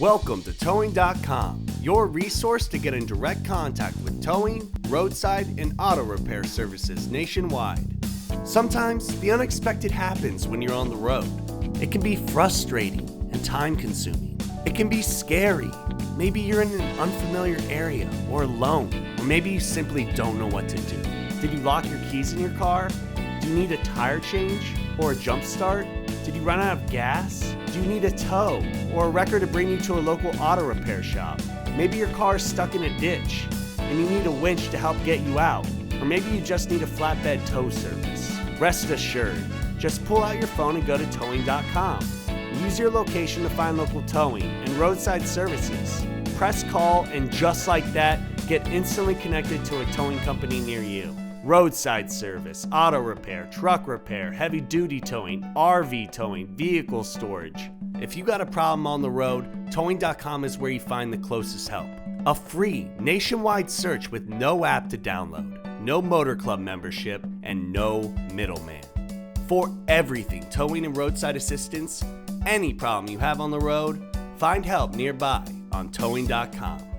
Welcome to Towing.com, your resource to get in direct contact with towing, roadside, and auto repair services nationwide. Sometimes the unexpected happens when you're on the road. It can be frustrating and time-consuming. It can be scary. Maybe you're in an unfamiliar area or alone, or maybe you simply don't know what to do. Did you lock your keys in your car? Do you need a tire change or a jump start? Did you run out of gas? Do you need a tow or a wrecker to bring you to a local auto repair shop? Maybe your car is stuck in a ditch and you need a winch to help get you out. Or maybe you just need a flatbed tow service. Rest assured, just pull out your phone and go to Towing.com. Use your location to find local towing and roadside services. Press call and just like that, get instantly connected to a towing company near you. Roadside service, auto repair, truck repair, heavy duty towing, RV towing, vehicle storage. If you got a problem on the road, Towing.com is where you find the closest help. A free nationwide search with no app to download, no motor club membership, and no middleman. For everything towing and roadside assistance, any problem you have on the road, find help nearby on Towing.com.